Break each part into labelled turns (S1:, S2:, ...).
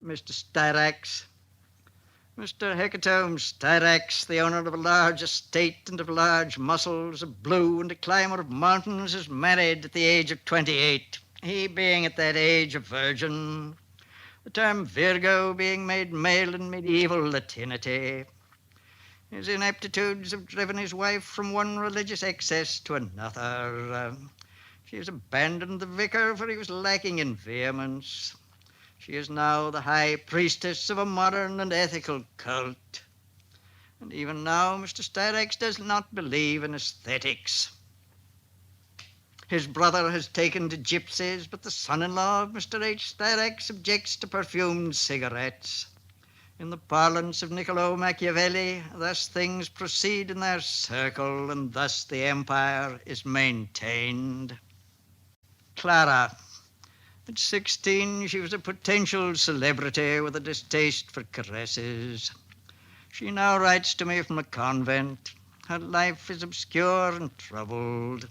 S1: Mr. Styrax. Mr. Hecatome Styrax, the owner of a large estate and of large muscles, a blue and a climber of mountains, is married at the age of 28, he being at that age a virgin, the term Virgo being made male in medieval Latinity. His ineptitudes have driven his wife from one religious excess to another. She has abandoned the vicar, for he was lacking in vehemence. She is now the high priestess of a modern and ethical cult. And even now, Mr. Styrax does not believe in aesthetics. His brother has taken to gypsies, but the son-in-law of Mr. H. Styrax objects to perfumed cigarettes. In the parlance of Niccolo Machiavelli, thus things proceed in their circle, and thus the empire is maintained. Clara. At 16, she was a potential celebrity with a distaste for caresses. She now writes to me from a convent. Her life is obscure and troubled.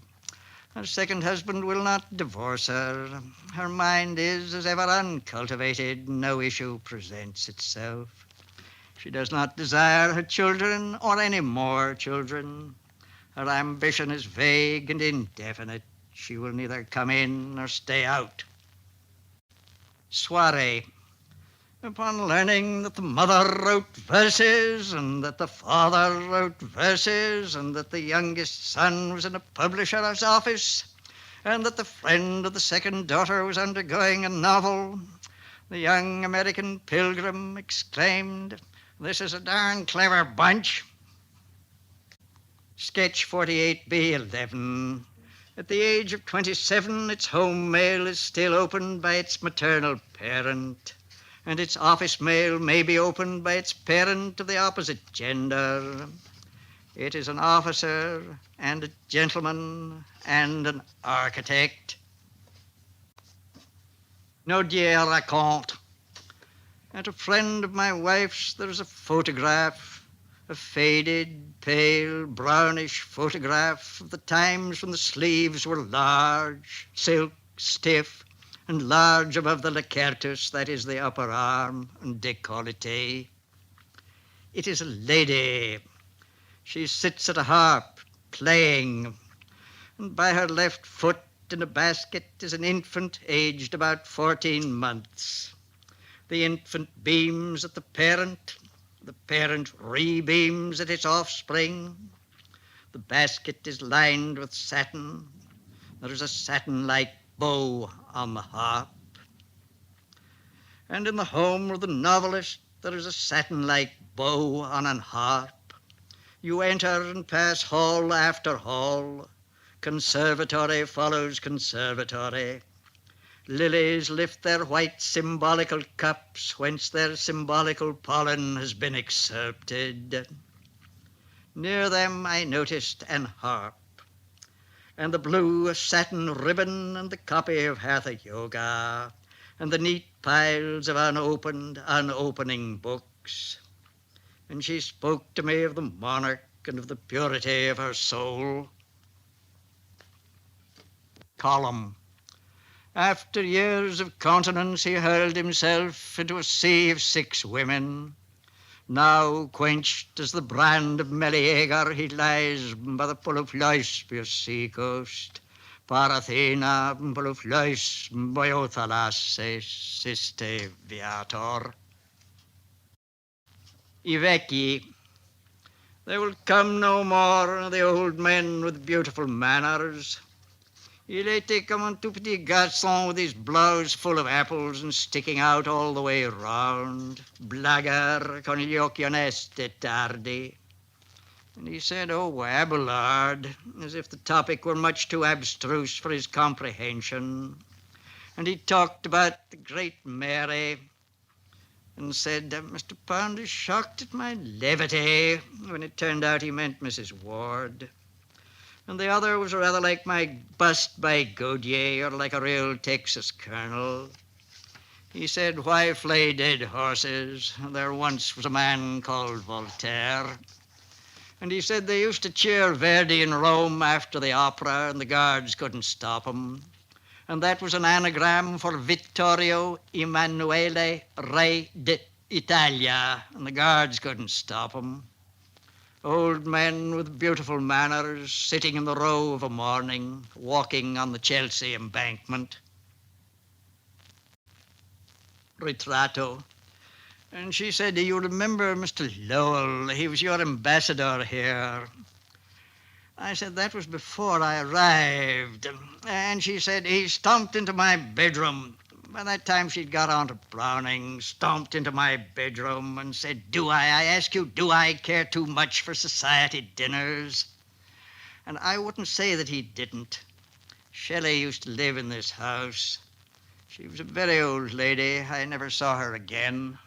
S1: Her second husband will not divorce her. Her mind is, as ever, uncultivated. No issue presents itself. She does not desire her children or any more children. Her ambition is vague and indefinite. She will neither come in nor stay out. Soiree. Upon learning that the mother wrote verses and that the father wrote verses and that the youngest son was in a publisher's office and that the friend of the second daughter was undergoing a novel, the young American pilgrim exclaimed, "This is a darn clever bunch." Sketch 48B11. At the age of 27, its home mail is still opened by its maternal parent, and its office mail may be opened by its parent of the opposite gender. It is an officer and a gentleman and an architect. Nodier raconte. At a friend of my wife's there is a photograph, a faded, pale, brownish photograph of the times when the sleeves were large, silk, stiff, and large above the lacertus, that is the upper arm, and décolleté. It is a lady. She sits at a harp, playing, and by her left foot in a basket is an infant aged about 14 months. The infant beams at the parent re-beams at its offspring. The basket is lined with satin. There is a satin-like bow on the harp. And in the home of the novelist, there is a satin-like bow on an harp. You enter and pass hall after hall. Conservatory follows conservatory. Lilies lift their white symbolical cups whence their symbolical pollen has been excerpted. Near them I noticed an harp, and the blue satin ribbon and the copy of Hatha Yoga, and the neat piles of unopening books. And she spoke to me of the monarch and of the purity of her soul. Column. After years of continence, he hurled himself into a sea of 6 women. Now, quenched as the brand of Meleager, he lies by the Polyphloispius sea coast. Parathena, Polyphlois, Boiothalasses, Siste Viator. I vecchi. There will come no more the old men with beautiful manners. Il était comme un tout petit garçon with his blouse full of apples and sticking out all the way round. Blagueur, con gli occhi onesti tardi. And he said, "Oh, Abelard," as if the topic were much too abstruse for his comprehension. And he talked about the great Mary and said, "Mr. Pound is shocked at my levity," when it turned out he meant Mrs. Ward. And the other was rather like my bust by Godier, or like a real Texas colonel. He said, "Why flay dead horses? There once was a man called Voltaire." And he said they used to cheer Verdi in Rome after the opera, and the guards couldn't stop him. And that was an anagram for Vittorio Emanuele Re d'Italia, and the guards couldn't stop him. Old men with beautiful manners, sitting in the row of a morning, walking on the Chelsea embankment. Ritratto. And she said, "Do you remember Mr. Lowell? He was your ambassador here." I said, "That was before I arrived." And she said, "He stomped into my bedroom." By that time she'd got on to Browning, stomped into my bedroom and said, I ask you, do I care too much for society dinners?" And I wouldn't say that he didn't. Shelley used to live in this house. She was a very old lady. I never saw her again.